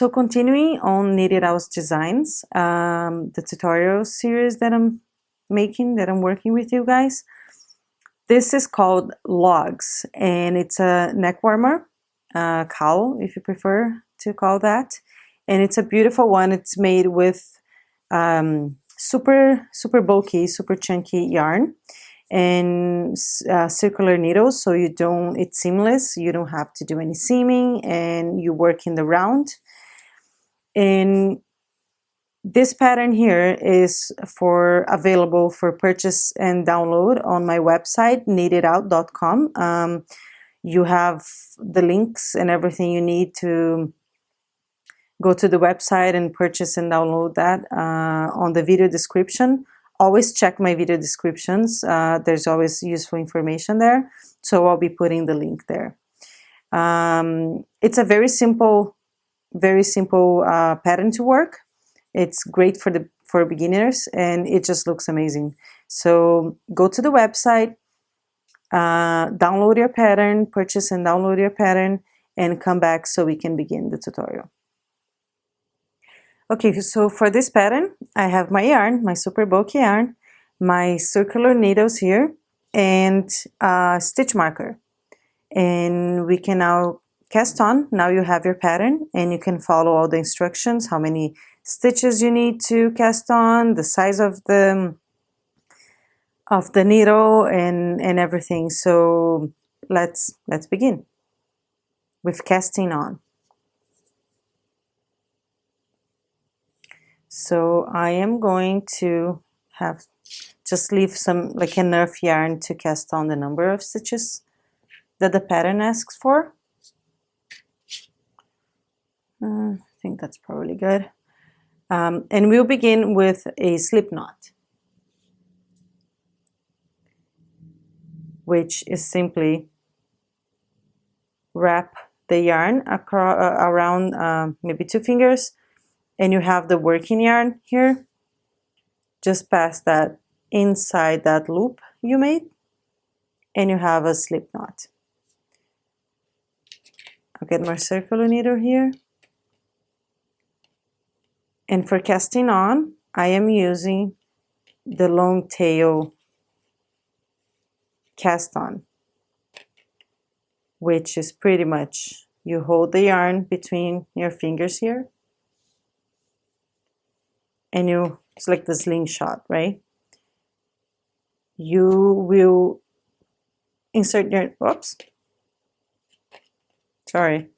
So continuing on Knitted Out's designs, the tutorial series that I'm making, that I'm working with you guys, this is called Logs, and it's a neck warmer, cowl if you prefer to call that, and it's a beautiful one. It's made with super bulky, super chunky yarn and circular needles, so it's seamless, you don't have to do any seaming, and you work in the round. And this pattern here is available for purchase and download on my website, knittedout.com. You have the links and everything you need to go to the website and purchase and download that on the video description. Always check my video descriptions. There's always useful information there. So I'll be putting the link there. It's a very simple pattern to work. It's great for beginners, and it just looks amazing. So go to the website, download your pattern, purchase and download your pattern, and come back so we can begin the tutorial. Okay, so for this pattern, I have my yarn, my super bulky yarn, my circular needles here, and a stitch marker. And we can now cast on. Now you have your pattern, and you can follow all the instructions, how many stitches you need to cast on, the size of the needle, and everything. So let's begin with casting on. So I am going to just leave some, like, enough yarn to cast on the number of stitches that the pattern asks for. I think that's probably good. And we'll begin with a slip knot, which is simply wrap the yarn around maybe 2 fingers, and you have the working yarn here. Just pass that inside that loop you made, and you have a slip knot. I'll get my circular needle here. And for casting on, I am using the Longtail Cast On, which is pretty much, you hold the yarn between your fingers here, and it's like the slingshot, right? You will insert your, whoops, sorry.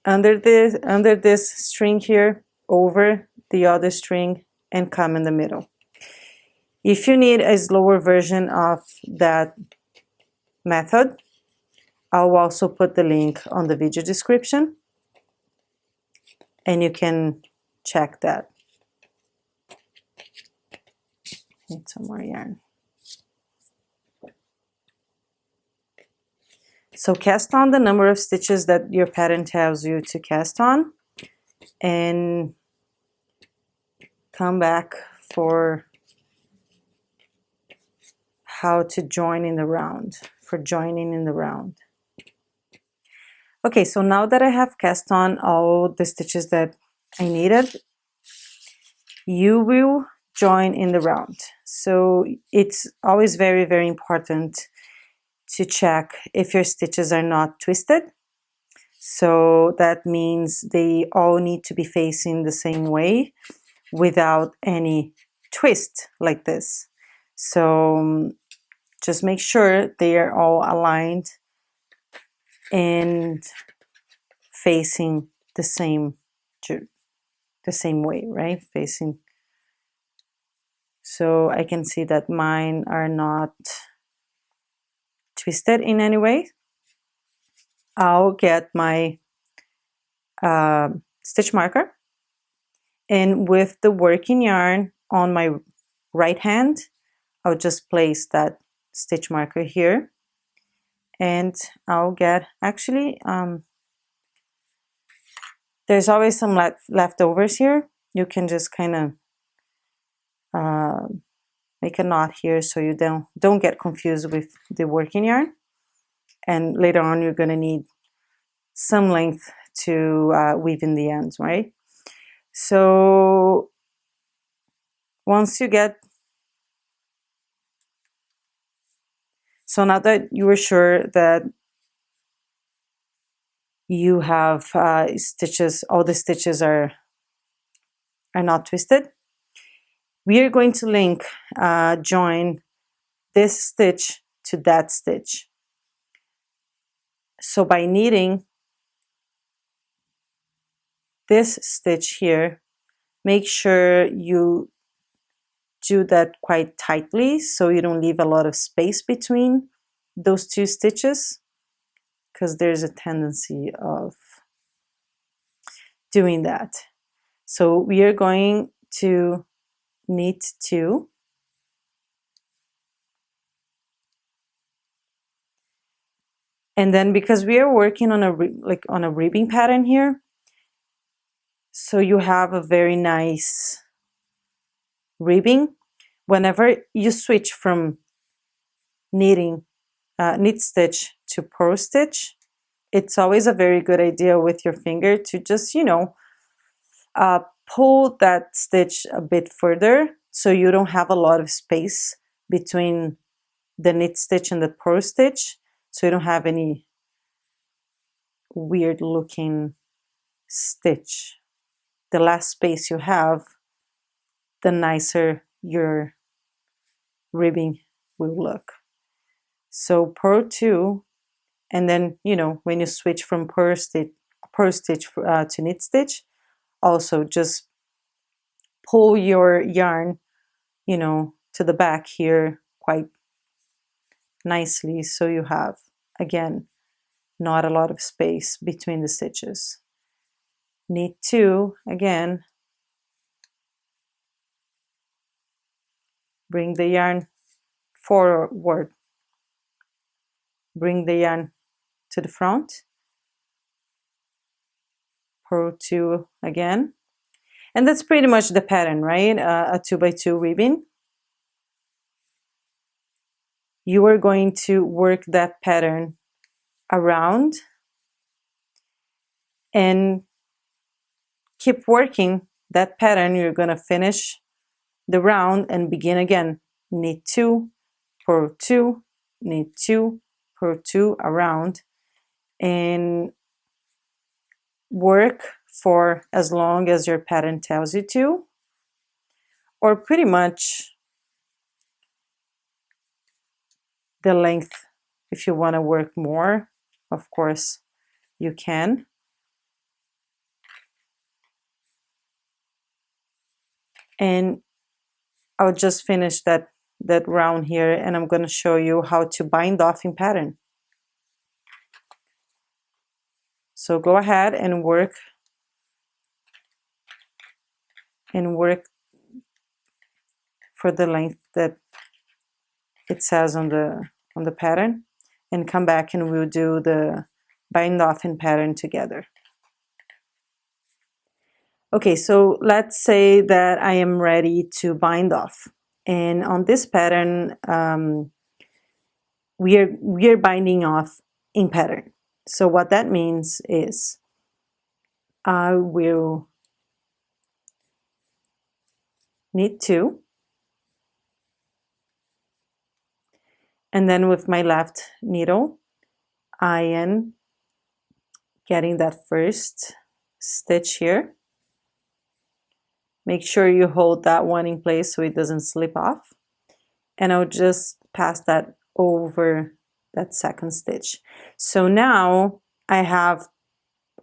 Under this string here, over the other string, and come in the middle. If you need a slower version of that method, I'll also put the link on the video description, and you can check that. Need some more yarn. So cast on the number of stitches that your pattern tells you to cast on, and come back for how to join in the round, for joining in the round. Okay, so now that I have cast on all the stitches that I needed, you will join in the round. So it's always very, very important to check if your stitches are not twisted. So that means they all need to be facing the same way without any twist like this. So just make sure they are all aligned and facing the same way, right? Facing. So I can see that mine are not twisted in any way. I'll get my stitch marker, and with the working yarn on my right hand, I'll just place that stitch marker here, and I'll get, actually, there's always some leftovers here. You can just kind of make a knot here so you don't get confused with the working yarn. and later on you're going to need some length to weave in the ends, right? So once you get, so now that you are sure that you have stitches, all the stitches are not twisted, we are going to link, join this stitch to that stitch. So by knitting this stitch here, make sure you do that quite tightly so you don't leave a lot of space between those two stitches, because there's a tendency of doing that. So we are going to knit 2, and then because we are working on a ribbing pattern here, so you have a very nice ribbing. Whenever you switch from knitting knit stitch to purl stitch, it's always a very good idea with your finger to just, pull that stitch a bit further so you don't have a lot of space between the knit stitch and the purl stitch, so you don't have any weird looking stitch. The less space you have, the nicer your ribbing will look. So purl 2, and then when you switch from purl stitch to knit stitch, also just pull your yarn to the back here quite nicely, so you have, again, not a lot of space between the stitches. Knit 2 again, bring the yarn forward, bring the yarn to the front, purl 2 again, and that's pretty much the pattern, right? A 2x2 ribbing. You are going to work that pattern around and keep working that pattern. You're going to finish the round and begin again. Knit 2, purl 2, knit 2, purl 2 around, and work for as long as your pattern tells you to, or pretty much the length. If you want to work more, of course you can. And I'll just finish that round here, and I'm going to show you how to bind off in pattern. So go ahead and work for the length that it says on the pattern, and come back and we'll do the bind off in pattern together. Okay, so let's say that I am ready to bind off, and on this pattern we are binding off in pattern. So what that means is I will knit 2, and then with my left needle I am getting that first stitch here. Make sure you hold that one in place so it doesn't slip off, and I'll just pass that over that second stitch. So now I have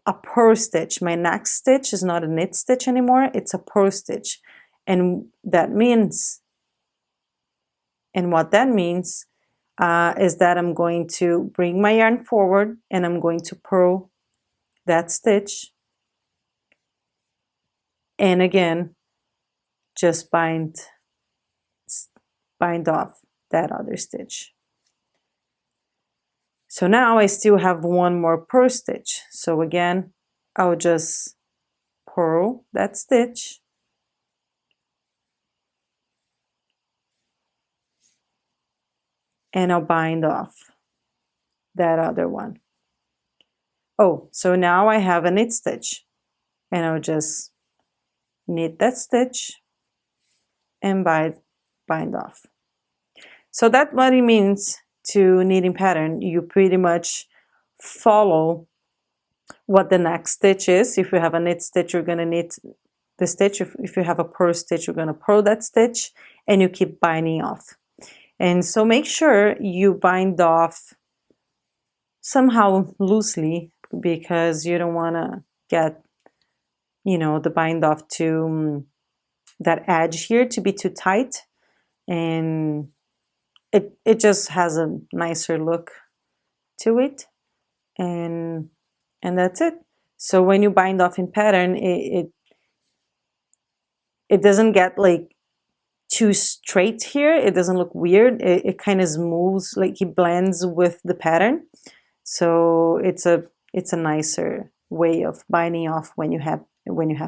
a purl stitch. My next stitch is not a knit stitch anymore, it's a purl stitch. And that means, and what that means is that I'm going to bring my yarn forward and I'm going to purl that stitch, and again just bind off that other stitch. So now I still have one more purl stitch. So again, I'll just purl that stitch, and I'll bind off. that other one. Oh, so now I have a knit stitch, and I'll just knit that stitch and bind off. So that's what it means to knitting pattern. You pretty much follow what the next stitch is. If you have a knit stitch, you're going to knit the stitch. If you have a purl stitch, you're going to purl that stitch, and you keep binding off. And so make sure you bind off somehow loosely, because you don't want to get, the bind off to that edge here to be too tight, and it just has a nicer look to it, and that's it. So when you bind off in pattern, it doesn't get like too straight here. It doesn't look weird. It kind of smooths, like it blends with the pattern. So it's a nicer way of binding off when you have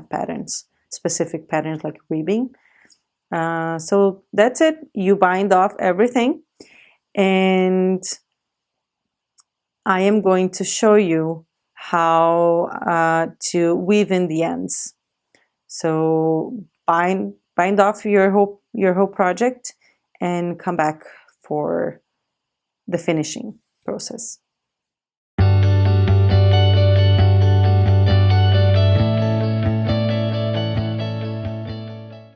patterns, specific patterns like ribbing. So that's it. You bind off everything, and I am going to show you how to weave in the ends. So bind off your whole project and come back for the finishing process.